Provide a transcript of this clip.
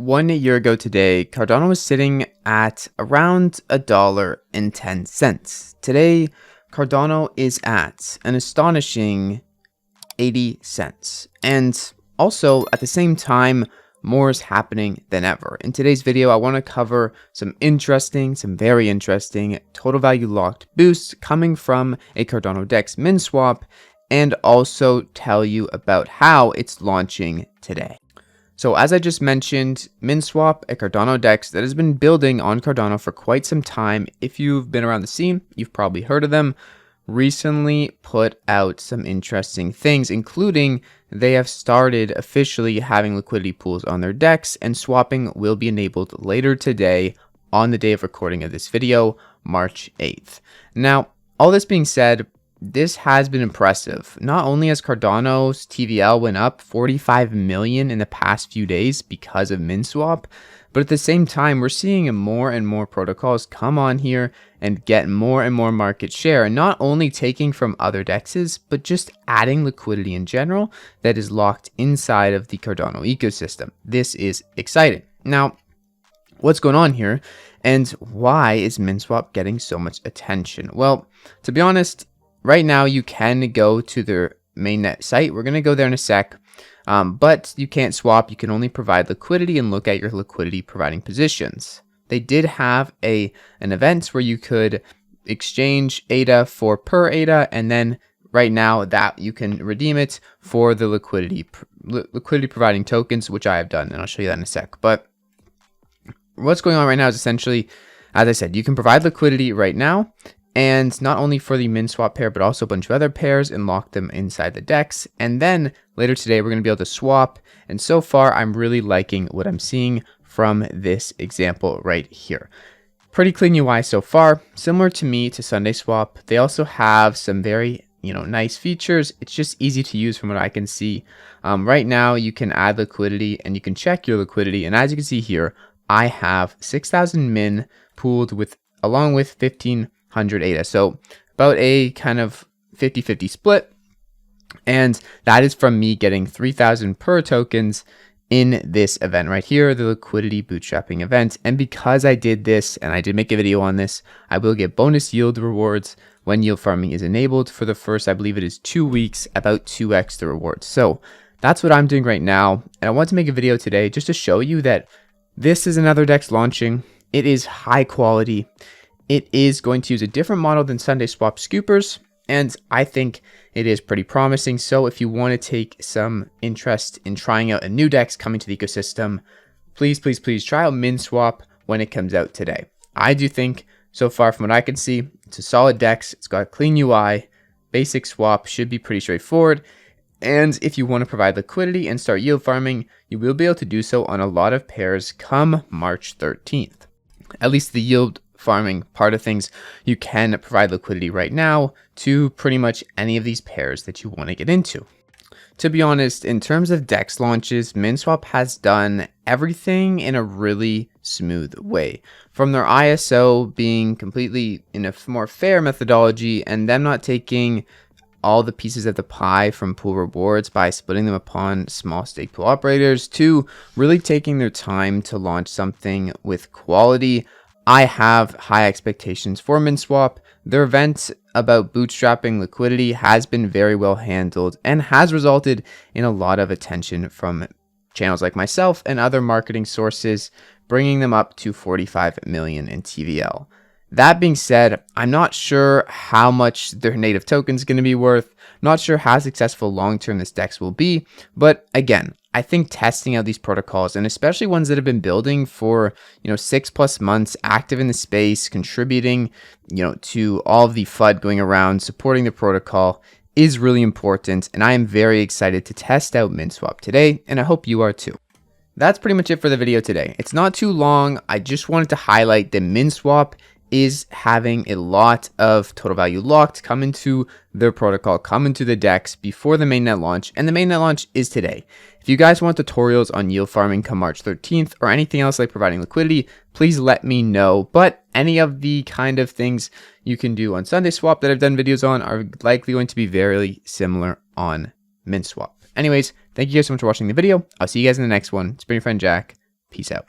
1 year ago today, Cardano was sitting at around $1.10. Today, Cardano is at an astonishing 80 cents. And also, at the same time, more is happening than ever. In today's video, I want to cover some very interesting total value locked boosts coming from a Cardano DEX Minswap, and also tell you about how it's launching today. So as I just mentioned, Minswap, a Cardano DEX that has been building on Cardano for quite some time. If you've been around the scene, you've probably heard of them. Recently put out some interesting things, including they have started officially having liquidity pools on their DEX, and swapping will be enabled later today on the day of recording of this video, March 8th. Now, all this being said, this has been impressive. Not only has Cardano's TVL went up 45 million in the past few days because of Minswap, but at the same time, we're seeing more and more protocols come on here and get more and more market share, and not only taking from other DEXs, but just adding liquidity in general that is locked inside of the Cardano ecosystem. This is exciting. Now, what's going on here, and why is Minswap getting so much attention? Well, to be honest, right now, you can go to their mainnet site. We're going to go there in a sec, but you can't swap. You can only provide liquidity and look at your liquidity providing positions. They did have an event where you could exchange ADA for per ADA, and then right now that you can redeem it for the liquidity providing tokens, which I have done, and I'll show you that in a sec. But what's going on right now is essentially, as I said, you can provide liquidity right now, and not only for the Minswap pair, but also a bunch of other pairs, and lock them inside the DEX. And then later today, we're going to be able to swap. And so far, I'm really liking what I'm seeing from this example right here. Pretty clean UI so far. Similar to SundaeSwap. They also have some very nice features. It's just easy to use from what I can see. Right now, you can add liquidity and you can check your liquidity. And as you can see here, I have 6,000 min pooled along with 1,500 ADA. So about a kind of 50-50 split. And that is from me getting 3,000 per tokens in this event right here, the liquidity bootstrapping event. And because I did this, and I did make a video on this, I will get bonus yield rewards when yield farming is enabled for the first, I believe it is 2 weeks, about 2x the rewards. So that's what I'm doing right now. And I want to make a video today just to show you that this is another DEX launching. It is high quality. It is going to use a different model than SundaeSwap scoopers, and I think it is pretty promising. So if you want to take some interest in trying out a new DEX coming to the ecosystem, please try out Minswap when it comes out today. I do think, so far from what I can see, it's a solid DEX. It's got a clean UI, basic swap, should be pretty straightforward. And if you want to provide liquidity and start yield farming, you will be able to do so on a lot of pairs come March 13th. At least the yield farming part of things, you can provide liquidity right now to pretty much any of these pairs that you want to get into. To be honest, in terms of DEX launches, Minswap has done everything in a really smooth way. From their ISO being completely in a more fair methodology, and them not taking all the pieces of the pie from pool rewards by splitting them upon small stake pool operators, to really taking their time to launch something with quality. I have high expectations for Minswap. Their event about bootstrapping liquidity has been very well handled and has resulted in a lot of attention from channels like myself and other marketing sources, bringing them up to 45 million in TVL. That being said, I'm not sure how much their native token is going to be worth. Not sure how successful long-term this DEX will be, but again, I think testing out these protocols, and especially ones that have been building for 6+ months, active in the space, contributing to all of the FUD going around, supporting the protocol, is really important. And I am very excited to test out Minswap today, and I hope you are too. That's pretty much it for the video today. It's not too long. I just wanted to highlight that Minswap is having a lot of total value locked come into their protocol, come into the DEX before the mainnet launch, and the mainnet launch is today. If you guys want tutorials on yield farming come March 13th or anything else like providing liquidity, please let me know. But any of the kind of things you can do on SundaeSwap that I've done videos on are likely going to be very similar on Minswap. Anyways, thank you guys so much for watching the video. I'll see you guys in the next one. It's been your friend Jack. Peace out.